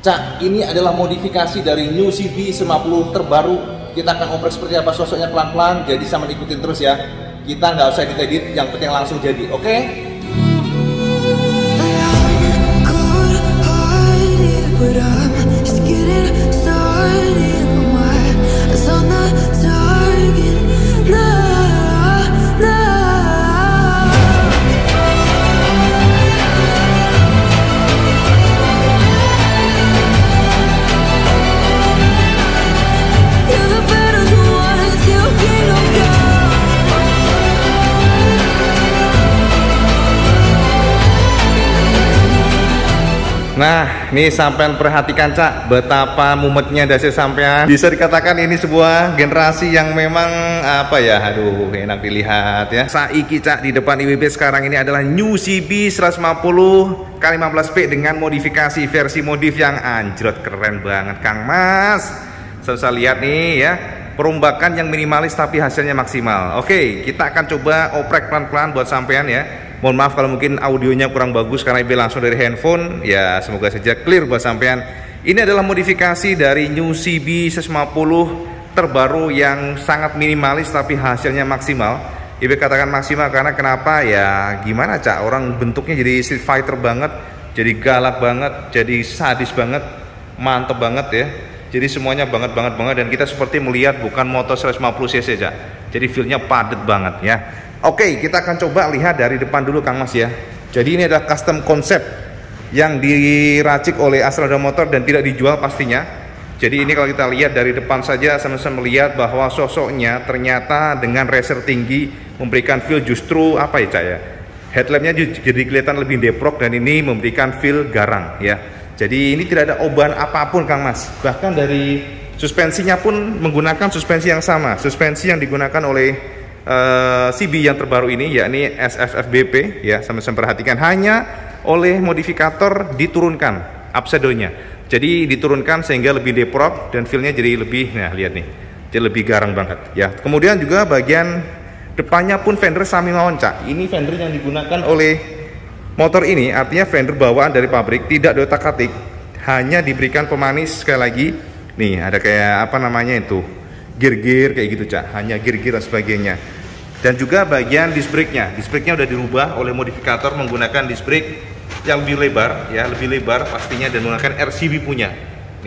Cak, ini adalah modifikasi dari New CB50 terbaru. Kita akan oprek seperti apa sosoknya pelan-pelan, jadi sama ikutin terus ya. Kita nggak usah edit-edit, yang penting langsung jadi, oke? Nah, nih sampean perhatikan Cak, betapa mumetnya dasi sampean. Bisa dikatakan ini sebuah generasi yang memang apa ya, aduh enak dilihat ya. Saiki Cak, di depan IWB sekarang ini adalah New CB 150 K15P dengan modifikasi versi modif yang anjrot, keren banget Kang Mas. Saya lihat nih ya, perombakan yang minimalis tapi hasilnya maksimal. Oke, kita akan coba oprek pelan-pelan buat sampean ya. Mohon maaf kalau mungkin audionya kurang bagus karena ini langsung dari handphone. Ya, semoga saja clear buat sampean. Ini adalah modifikasi dari New CB 150 terbaru yang sangat minimalis tapi hasilnya maksimal. Ibu katakan maksimal karena kenapa ya? Gimana Cak? Orang bentuknya jadi street fighter banget, jadi galak banget, jadi sadis banget, mantep banget ya. Jadi semuanya banget dan kita seperti melihat bukan motor 150 cc Cak. Jadi feelnya padat banget ya. Oke, kita akan coba lihat dari depan dulu Kang Mas ya. Jadi ini adalah custom konsep yang diracik oleh Astronaut Motor dan tidak dijual pastinya. Jadi ini kalau kita lihat dari depan saja sama-sama melihat bahwa sosoknya ternyata dengan racer tinggi memberikan feel justru apa ya Cak ya. Headlampnya jadi kelihatan lebih deprok dan ini memberikan feel garang ya. Jadi ini tidak ada oban apapun Kang Mas. Bahkan dari suspensinya pun menggunakan suspensi yang sama, suspensi yang digunakan oleh CB yang terbaru ini, yakni SFFBP ya. Sama-sama perhatikan, hanya oleh modifikator diturunkan upside-nya, jadi diturunkan sehingga lebih deprop dan feelnya jadi lebih, nah lihat nih, jadi lebih garang banget ya. Kemudian juga bagian depannya pun fender Sami mawon Cak. Ini fender yang digunakan oleh motor ini, artinya fender bawaan dari pabrik, tidak diotak-atik, hanya diberikan pemanis. Sekali lagi nih ada kayak apa namanya itu, gear-gear kayak gitu Cak, hanya gear-gear dan sebagainya. Dan juga bagian disc brake-nya udah dirubah oleh modifikator menggunakan disc brake yang lebih lebar ya, lebih lebar pastinya, dan menggunakan RCB punya.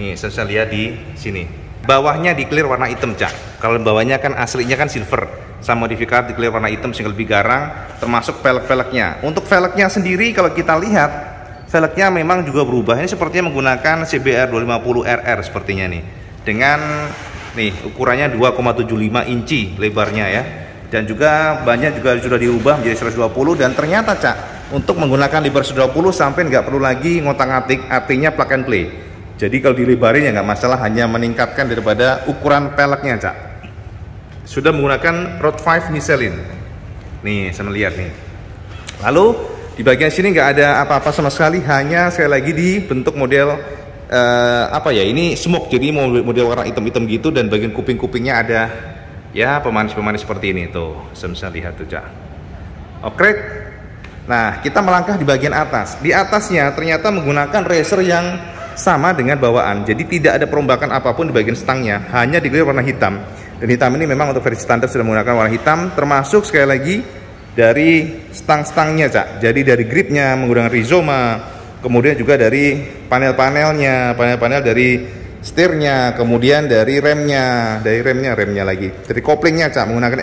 Nih saya lihat di sini bawahnya di clear warna hitam Cak. Kalau bawahnya kan aslinya kan silver, sama modifikator di clear warna hitam sehingga lebih garang, termasuk velg-velgnya. Untuk velgnya sendiri kalau kita lihat, velgnya memang juga berubah. Ini sepertinya menggunakan CBR 250 RR sepertinya nih, dengan nih ukurannya 2,75 inci lebarnya ya. Dan juga banyak juga sudah diubah menjadi 120, dan ternyata Cak, untuk menggunakan lebar 120 sampai nggak perlu lagi ngotak-ngatik, artinya plug and play. Jadi kalau dilebarin ya nggak masalah, hanya meningkatkan daripada ukuran peleknya Cak. Sudah menggunakan Road 5 Michelin. Nih saya melihat nih. Lalu di bagian sini nggak ada apa-apa sama sekali, hanya sekali lagi dibentuk model apa ya, ini smoke, jadi model warna hitam-hitam gitu, dan bagian kuping-kupingnya ada ya pemanis-pemanis seperti ini tuh, saya bisa lihat tuh Cak. Oke, nah kita melangkah di bagian atas. Di atasnya ternyata menggunakan racer yang sama dengan bawaan, jadi tidak ada perombakan apapun di bagian stangnya, hanya digelar warna hitam. Dan hitam ini memang untuk versi standar sudah menggunakan warna hitam, termasuk sekali lagi dari stang-stangnya Cak. Jadi dari gripnya menggunakan Rizoma, kemudian juga dari panel-panelnya, panel-panel dari setirnya, kemudian dari remnya lagi, dari koplingnya Cak menggunakan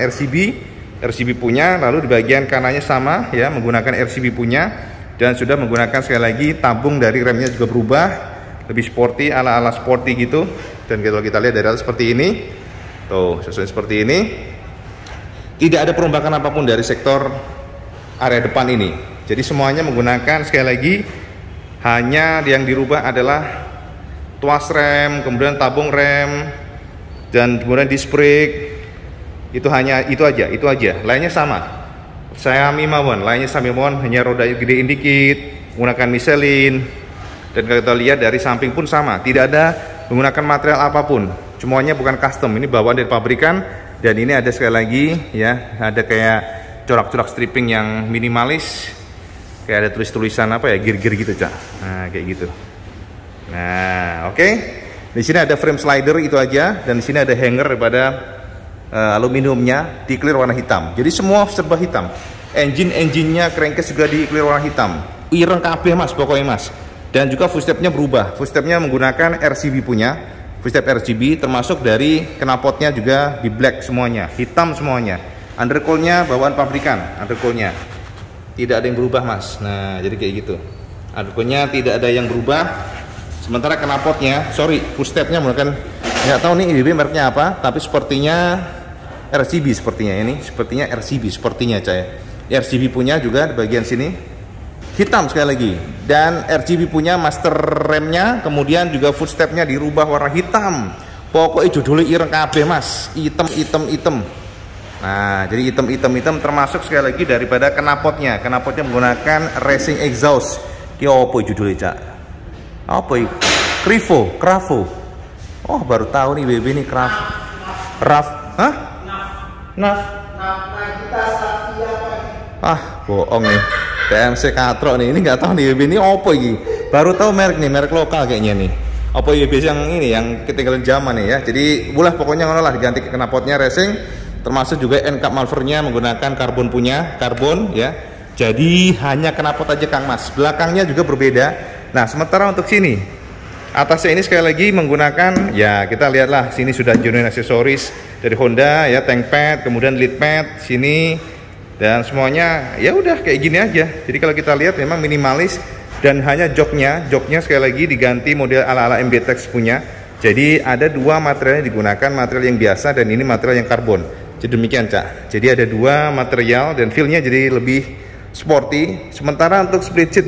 RCB punya. Lalu di bagian kanannya sama ya, menggunakan RCB punya, dan sudah menggunakan sekali lagi tabung dari remnya juga berubah, lebih sporty, ala-ala sporty gitu. Dan kalau kita lihat dari atas seperti ini tuh, sesuai seperti ini, tidak ada perombakan apapun dari sektor area depan ini. Jadi semuanya menggunakan sekali lagi, hanya yang dirubah adalah tuas rem, kemudian tabung rem, dan kemudian disc brake. Itu hanya itu aja. Lainnya sama. Sami mawon, hanya roda gedein dikit, menggunakan Michelin. Dan kalau kita lihat dari samping pun sama, tidak ada menggunakan material apapun. Semuanya bukan custom, ini bawaan dari pabrikan. Dan ini ada sekali lagi ya, ada kayak corak-corak stripping yang minimalis, kayak ada tulis-tulisan apa ya, gear-gear gitu Cak. Nah kayak gitu. Nah Oke. Di sini ada frame slider itu aja, dan di sini ada hanger daripada aluminiumnya di clear warna hitam. Jadi semua serba hitam. Engine-nya crankcase juga di clear warna hitam. Ireng kabeh mas pokoknya mas. Dan juga footstepnya berubah. Footstepnya menggunakan RGB punya. Footstep RGB termasuk dari knalpotnya juga di black semuanya, hitam semuanya. Undercoolnya bawaan pabrikan, undercoolnya tidak ada yang berubah mas. Nah jadi kayak gitu. Undercoolnya tidak ada yang berubah. Sementara knalpotnya, footstepnya menggunakan, nggak tahu nih IWB mereknya apa, tapi sepertinya RGB sepertinya ini, sepertinya RGB sepertinya cah. RGB punya juga di bagian sini hitam sekali lagi, dan RGB punya master remnya, kemudian juga footstepnya dirubah warna hitam. Pokoknya judulnya ireng kabeh mas, hitam. Nah jadi hitam termasuk sekali lagi daripada knalpotnya. Knalpotnya menggunakan racing exhaust. Ki opo judulnya cak? Apa itu? Cravo. Oh baru tahu nih BB ini Cravo. Hah? Nah kita bohong nih. TMC Katro nih, ini nggak tahu nih ini apa ini, baru tahu merek nih, merek lokal kayaknya nih. Apa IWB yang ini yang ketinggalan zaman nih ya. Jadi ulah pokoknya ngono lah, diganti knalpotnya racing, termasuk juga end cap malvernya menggunakan karbon punya, karbon ya. Jadi hanya knalpot aja Kang Mas, belakangnya juga berbeda. Nah sementara untuk sini atasnya ini sekali lagi menggunakan, ya kita lihatlah sini sudah genuine aksesoris dari Honda ya, tank pad, kemudian lead pad sini, dan semuanya ya udah kayak gini aja. Jadi kalau kita lihat memang minimalis, dan hanya joknya sekali lagi diganti model ala-ala MBTEX punya. Jadi ada dua material yang digunakan, material yang biasa dan ini material yang karbon. Jadi demikian cak. Jadi ada dua material dan feel-nya jadi lebih sporty. Sementara untuk split seat,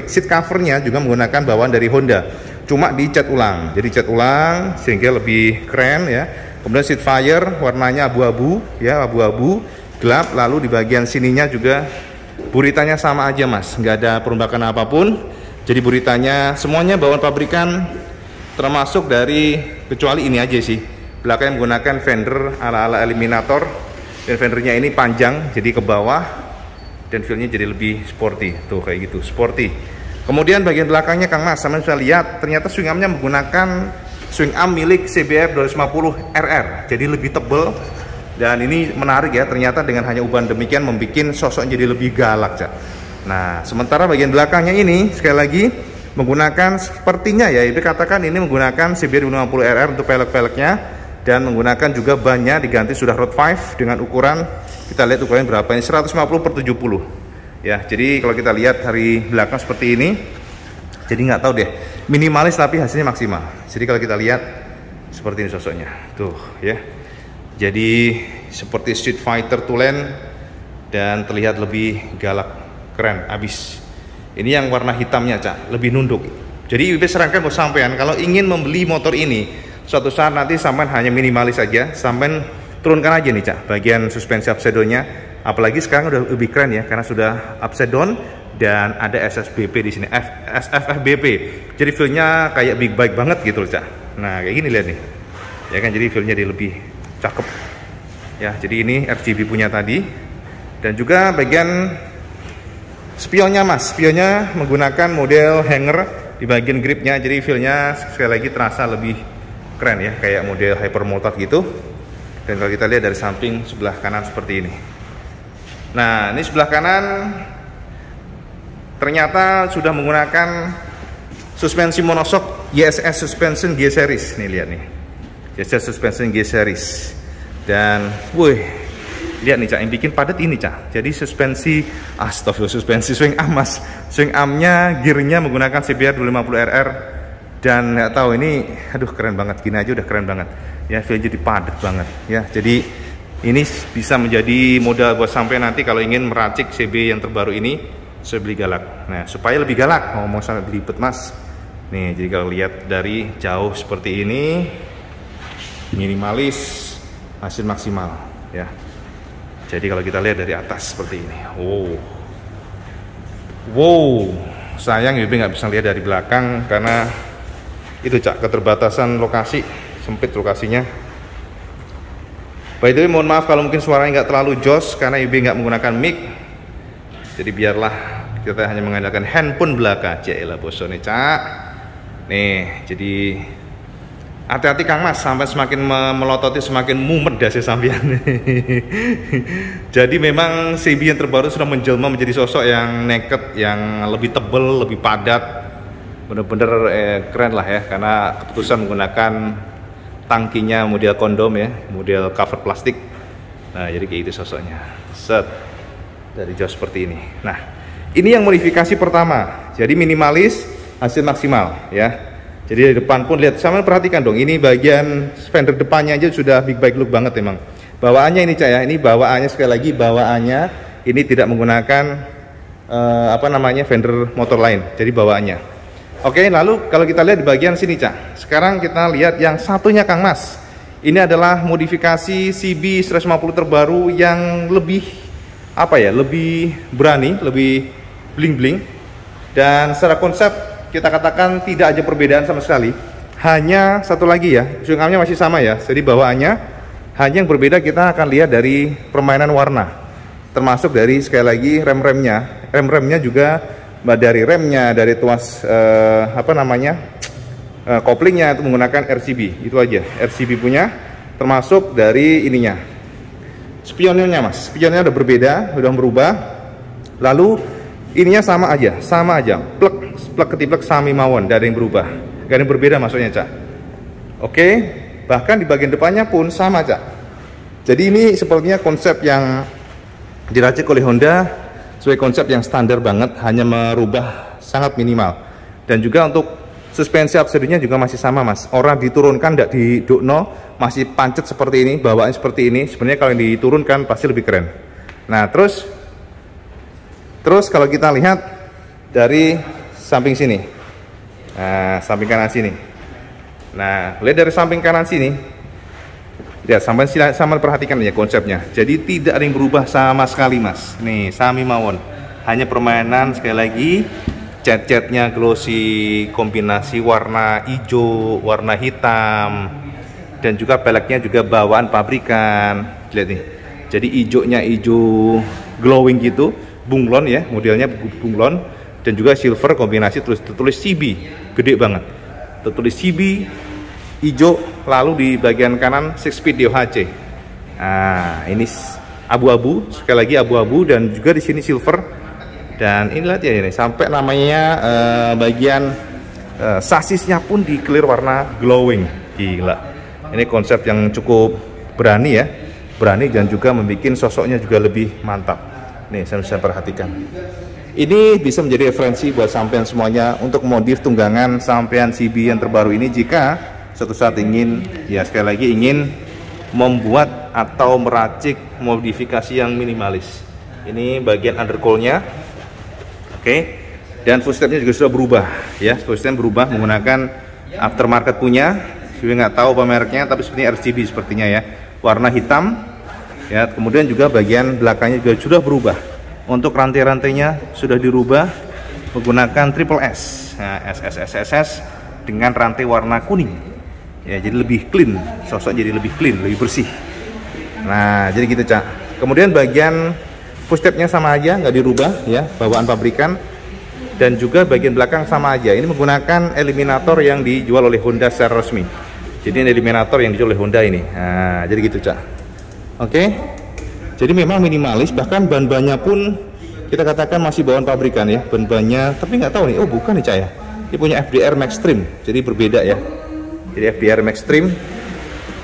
seat covernya juga menggunakan bawaan dari Honda, cuma dicat ulang. Jadi cat ulang sehingga lebih keren ya. Kemudian seat fire warnanya abu-abu ya, abu-abu gelap. Lalu di bagian sininya juga buritanya sama aja mas, nggak ada perombakan apapun. Jadi buritanya semuanya bawaan pabrikan, termasuk dari, kecuali ini aja sih, belakangnya menggunakan fender ala-ala eliminator, dan fendernya ini panjang jadi ke bawah, dan feelnya jadi lebih sporty tuh kayak gitu, sporty. Kemudian bagian belakangnya Kang Mas, sama bisa lihat ternyata swing armnya menggunakan swing arm milik CBF 250 RR, jadi lebih tebal. Dan ini menarik ya, ternyata dengan hanya ubahan demikian membuat sosok jadi lebih galak cak. Nah sementara bagian belakangnya ini sekali lagi menggunakan sepertinya ya, itu katakan ini menggunakan CBF 250 RR untuk pelek-peleknya, dan menggunakan juga bannya diganti sudah Road 5 dengan ukuran, kita lihat ukuran berapa ini, 150/70 ya. Jadi kalau kita lihat dari belakang seperti ini, jadi nggak tahu deh, minimalis tapi hasilnya maksimal. Jadi kalau kita lihat seperti ini sosoknya tuh ya, jadi seperti Street Fighter Tulen, dan terlihat lebih galak, keren abis. Ini yang warna hitamnya cak, lebih nunduk. Jadi IWB sarankan buat sampean kalau ingin membeli motor ini suatu saat nanti sampean hanya minimalis saja, sampean turunkan aja nih cak bagian suspensi upside down-nya. Apalagi sekarang udah lebih keren ya, karena sudah upside down dan ada SSBP di sini, SFFBP. Jadi feel-nya kayak big bike banget gitu loh cak. Nah kayak gini lihat nih ya kan, jadi feel-nya dia lebih cakep ya. Jadi ini RGB punya tadi, dan juga bagian spionnya mas, spionnya menggunakan model hanger di bagian gripnya, jadi feelnya sekali lagi terasa lebih keren ya, kayak model hypermotard gitu. Dan kalau kita lihat dari samping sebelah kanan seperti ini, nah ini sebelah kanan ternyata sudah menggunakan suspensi monoshock YSS Suspension G Series. Nih lihat nih, YSS Suspension G Series, dan wih lihat nih cak, yang bikin padat ini cak. Jadi suspensi, astagfirullah, suspensi swing arm mas, swing armnya gearnya menggunakan CBR 250 RR, dan nggak tahu ini, aduh keren banget, gini aja udah keren banget ya, feel jadi padat banget ya. Jadi ini bisa menjadi modal buat sampai nanti kalau ingin meracik CB yang terbaru ini, saya beli galak. Nah supaya lebih galak, ngomong sampai belibet mas nih. Jadi kalau lihat dari jauh seperti ini, minimalis, hasil maksimal ya. Jadi kalau kita lihat dari atas seperti ini, wow, sayang IWB nggak bisa lihat dari belakang karena itu cak, keterbatasan lokasi, sempit lokasinya. By the way, mohon maaf kalau mungkin suaranya nggak terlalu jos karena IWB nggak menggunakan mic. Jadi biarlah kita hanya mengandalkan handphone belaka. Cailah bosone cak. Nih, jadi hati-hati Kang Mas, sampai semakin melototi semakin mumet dasi sampean. Jadi memang CB yang terbaru sudah menjelma menjadi sosok yang naked, yang lebih tebal, lebih padat. Bener-bener keren lah ya, karena keputusan menggunakan tangkinya model kondom ya, model cover plastik. Nah, jadi kayak gitu sosoknya. Set. Dari jauh seperti ini. Nah, ini yang modifikasi pertama. Jadi minimalis, hasil maksimal ya. Jadi dari depan pun lihat, sama perhatikan dong, ini bagian fender depannya aja sudah big bike look banget emang. Bawaannya ini Cak ya, ini bawaannya sekali lagi bawaannya ini tidak menggunakan fender motor lain. Jadi bawaannya. Oke, lalu kalau kita lihat di bagian sini Cak. Sekarang kita lihat yang satunya Kang Mas. Ini adalah modifikasi CB 150 terbaru yang lebih lebih berani, lebih bling-bling. Dan secara konsep kita katakan tidak ada perbedaan sama sekali. Hanya satu lagi ya, swing armnya masih sama ya. Jadi bawaannya hanya yang berbeda kita akan lihat dari permainan warna. Termasuk dari sekali lagi rem-remnya. Rem-remnya juga dari remnya, dari tuas koplingnya itu menggunakan RCB. Itu aja, RCB punya. Termasuk dari ininya, spionnya Mas. Spionnya udah berbeda, udah berubah. Lalu ininya sama aja. Plek ketiplek sami mawon, tidak ada yang berubah, gak ada yang berbeda maksudnya Cak. Oke, bahkan di bagian depannya pun sama Cak. Jadi ini sepertinya konsep yang diracik oleh Honda sesuai konsep yang standar banget, hanya merubah sangat minimal. Dan juga untuk suspensi absedinya juga masih sama Mas. Orang diturunkan tidak didukno, masih pancet seperti ini, bawaan seperti ini. Sebenarnya kalau yang diturunkan pasti lebih keren. Nah terus kalau kita lihat dari samping sini, nah samping kanan sini, nah lihat dari samping kanan sini, lihat sama perhatikan ya konsepnya. Jadi tidak ada yang berubah sama sekali Mas. Nih sami mawon, hanya permainan sekali lagi. Cat-catnya glossy, kombinasi warna hijau, warna hitam, dan juga peleknya juga bawaan pabrikan. Lihat nih, jadi hijaunya hijau glowing gitu, bunglon ya, modelnya bunglon. Dan juga silver kombinasi tertulis CB, gede banget. Tertulis CB, hijau, lalu di bagian kanan 6-speed DOHC. Nah, ini abu-abu, sekali lagi abu-abu, dan juga di sini silver. Dan ini lihat ya ini, sampai namanya bagian sasisnya pun di clear warna glowing. Gila. Ini konsep yang cukup berani ya. Berani dan juga membuat sosoknya juga lebih mantap. Nih, saya bisa perhatikan. Ini bisa menjadi referensi buat sampean semuanya untuk modif tunggangan sampean CB yang terbaru ini jika suatu saat ingin, ya sekali lagi ingin membuat atau meracik modifikasi yang minimalis. Ini bagian undercoil-nya. Oke. Dan footstep-nya juga sudah berubah ya. Footstep berubah menggunakan aftermarket punya. Saya nggak tahu apa mereknya, tapi sepertinya RGB sepertinya ya. Warna hitam. Ya, kemudian juga bagian belakangnya juga sudah berubah. Untuk rantai-rantainya sudah dirubah menggunakan triple S. Nah, SSSSS dengan rantai warna kuning. Ya, jadi lebih clean, sosok jadi lebih clean, lebih bersih. Nah, jadi gitu Cak. Kemudian bagian footstep-nya sama aja, nggak dirubah ya, bawaan pabrikan. Dan juga bagian belakang sama aja. Ini menggunakan eliminator yang dijual oleh Honda secara resmi. Jadi ini eliminator yang dijual oleh Honda ini. Nah, jadi gitu Cak. Oke. Jadi memang minimalis, bahkan ban-bannya pun kita katakan masih bawaan pabrikan ya, ban-bannya. Tapi nggak tahu nih, oh bukan nih Cak ya. Ini punya FDR Max Trim, jadi berbeda ya. Jadi FDR Max Trim.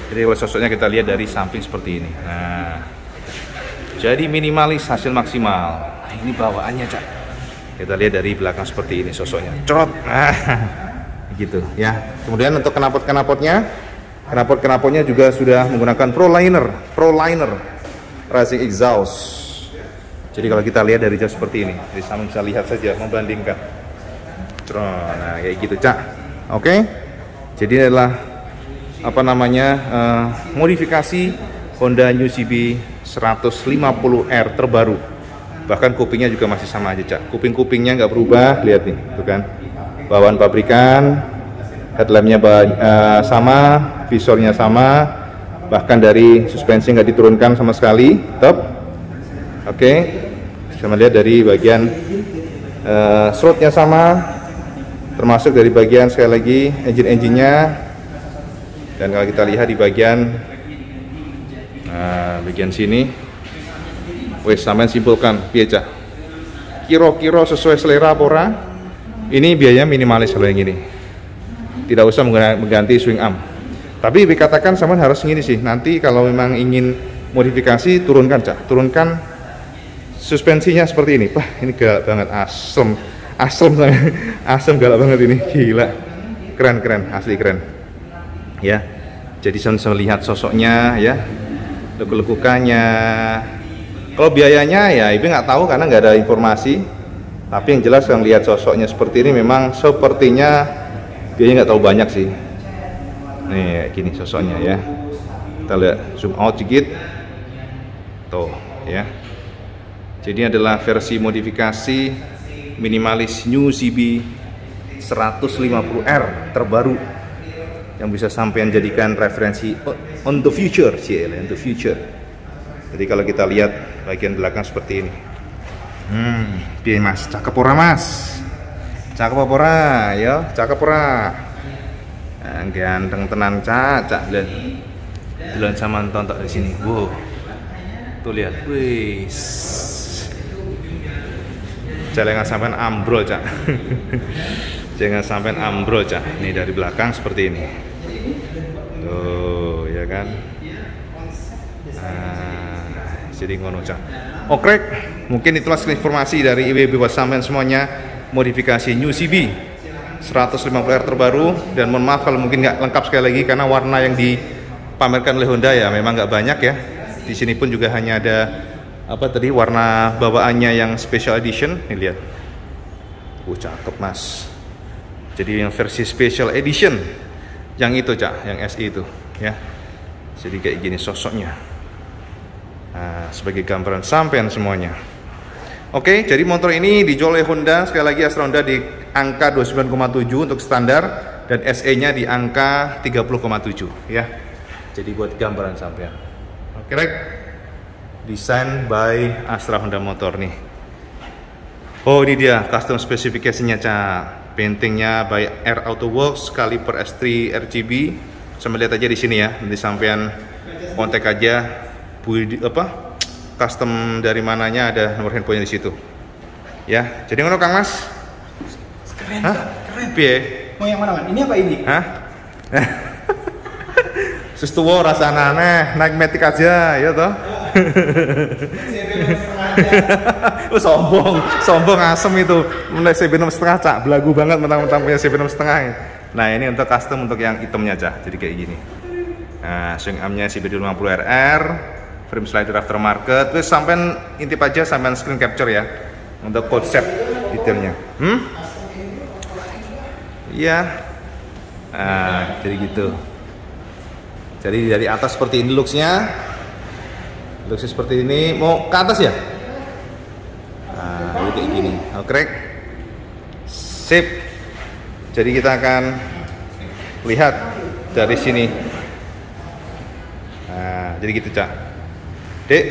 Jadi kalau sosoknya kita lihat dari samping seperti ini. Nah, jadi minimalis, hasil maksimal. Nah, ini bawaannya Cak. Kita lihat dari belakang seperti ini sosoknya. Crot. Nah, gitu ya. Kemudian untuk knalpot-knalpotnya, knalpot-knalpotnya juga sudah menggunakan Proliner Racing Exhaust. Jadi kalau kita lihat dari jauh seperti ini, jadi sama bisa lihat saja, membandingkan. Nah, kayak gitu Cak. Oke. Jadi ini adalah modifikasi Honda New CB 150R terbaru. Bahkan kupingnya juga masih sama aja Cak. Kuping-kupingnya nggak berubah, lihat nih, tuh kan. Bawaan pabrikan, headlampnya sama, visornya sama. Bahkan dari suspensi nggak diturunkan sama sekali, top. Oke, bisa melihat dari bagian slotnya sama, termasuk dari bagian sekali lagi engine-nya. Dan kalau kita lihat di bagian sini, wes sampean simpulkan piye cak, kira-kira sesuai selera apa ora? Ini biayanya minimalis kalau yang ini, tidak usah mengganti swing arm. Tapi dikatakan sampean harus gini sih, nanti kalau memang ingin modifikasi turunkan cak, turunkan suspensinya seperti ini. Wah ini galak banget, asem galak banget ini, gila, keren asli keren ya. Jadi saya bisa lihat sosoknya ya, lekuk-lekukannya. Kalau biayanya ya ibu nggak tahu karena nggak ada informasi, tapi yang jelas yang lihat sosoknya seperti ini memang sepertinya biayanya nggak tahu banyak sih. Nih gini sosoknya ya, kita lihat zoom out sedikit tuh ya. Jadi adalah versi modifikasi minimalis New CB 150R terbaru yang bisa sampean jadikan referensi on the future sih, on the future. Jadi kalau kita lihat bagian belakang seperti ini, piye mas, cakep ora mas, cakep apa ora ya, cakep ora, ganteng tenan cak lihat, jalan sama tonton di sini, wow, tuh lihat, wis, jangan sampean ambrol cak. Jangan sampai ambrol cak. Ini dari belakang seperti ini. Tuh, ya kan. Jadi ngono cak. Oke, mungkin itulah informasi dari IWB buat sampean semuanya. Modifikasi New CB 150R terbaru. Dan mohon maaf kalau mungkin nggak lengkap sekali lagi karena warna yang dipamerkan oleh Honda ya memang nggak banyak ya. Di sini pun juga hanya ada apa tadi warna bawaannya yang special edition. Nih lihat. Cakep mas. Jadi yang versi special edition yang itu cak, yang SI itu ya. Jadi kayak gini sosoknya. Nah, sebagai gambaran sampean semuanya. Oke, jadi motor ini dijual oleh Honda sekali lagi Astra Honda di angka 29,7 untuk standar dan SE-nya di angka 30,7 ya. Jadi buat gambaran sampean. Oke, right. Design by Astra Honda Motor nih. Oh, ini dia custom specification-nya cak. Paintingnya by Air Auto Works, kaliper S3 RGB. Sampai lihat aja di sini ya. Nanti sampean kontak aja custom dari mananya, ada nomor handphonenya di situ. Ya, jadi ngono Kang Mas. Keren, keren. Piye? Mau yang mana, Man? Ini apa ini? Hah? Sustuwo rasanya aneh, naik Matic aja, ya toh? sombong asem itu. Mulai CB6,5 cak, belagu banget mentang-mentang punya CB6,5. Nah ini untuk custom untuk yang hitamnya cak, jadi kayak gini. Nah swing armnya CB250RR, frame slider aftermarket. Terus sampean intip aja, sampean screen capture ya untuk konsep detailnya. Iya. Nah jadi gitu. Jadi dari atas seperti ini looksnya seperti ini. Mau ke atas ya? Nah, kayak gini. Oke, sip. Jadi kita akan lihat dari sini. Nah, jadi gitu cak. Dek.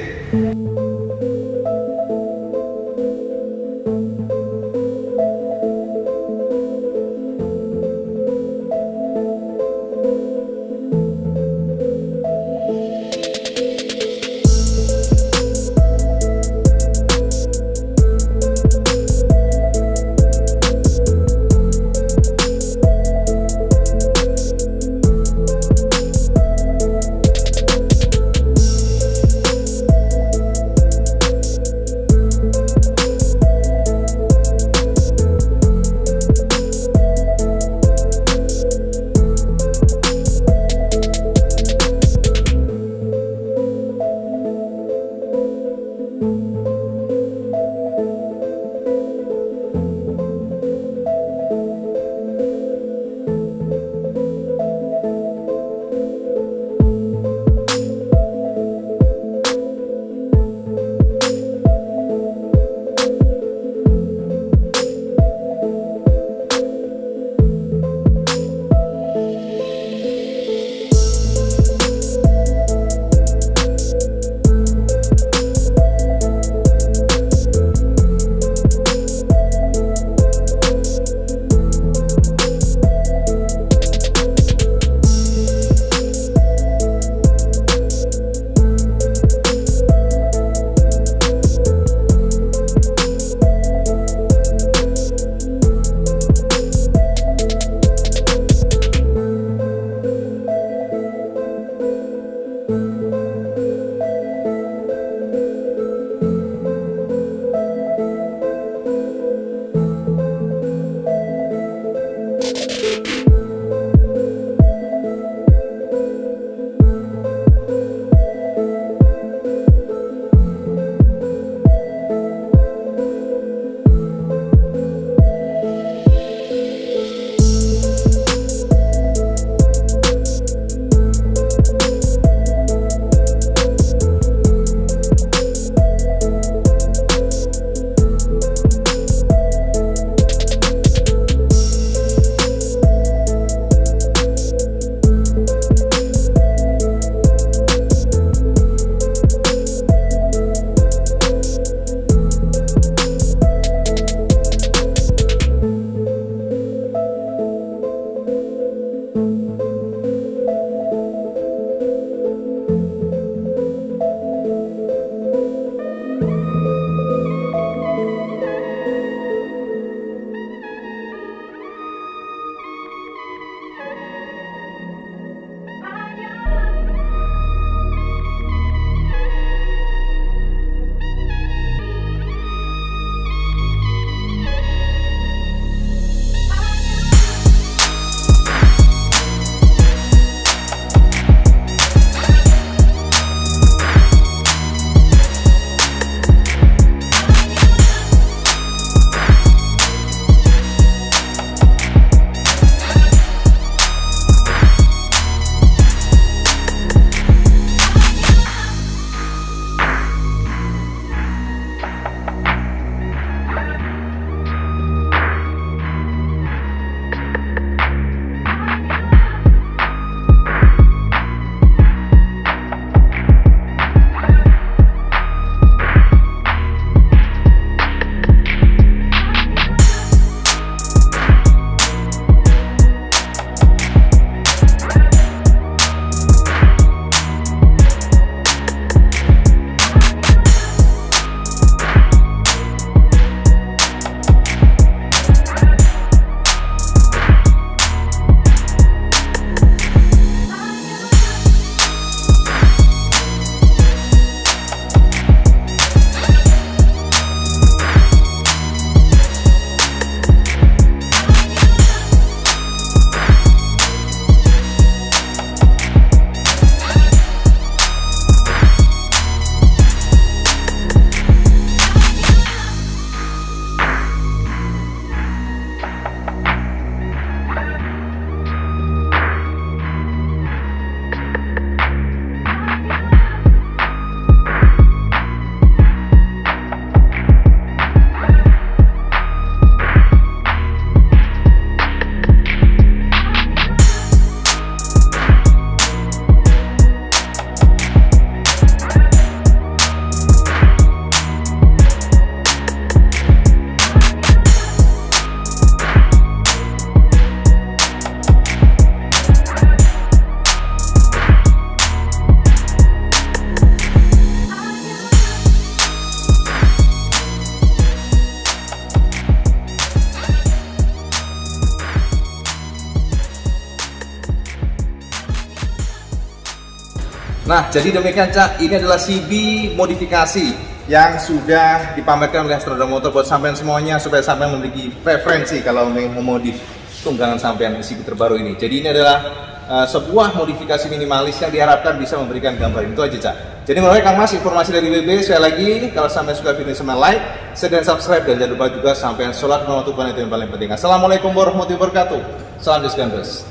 Nah, jadi demikian Cak, ini adalah CB modifikasi yang sudah dipamerkan oleh Astroda Motor buat sampean semuanya, supaya sampean memiliki preferensi kalau mau memodif tunggangan sampean di CB terbaru ini. Jadi ini adalah sebuah modifikasi minimalis yang diharapkan bisa memberikan gambar itu aja Cak. Jadi mulai Kang Mas, informasi dari WB sekali lagi, kalau sampai suka video sama like, share dan subscribe, dan jangan lupa juga sampai sholat waktu Tuhan, itu yang paling penting. Assalamualaikum warahmatullahi wabarakatuh. Salam diskon terus.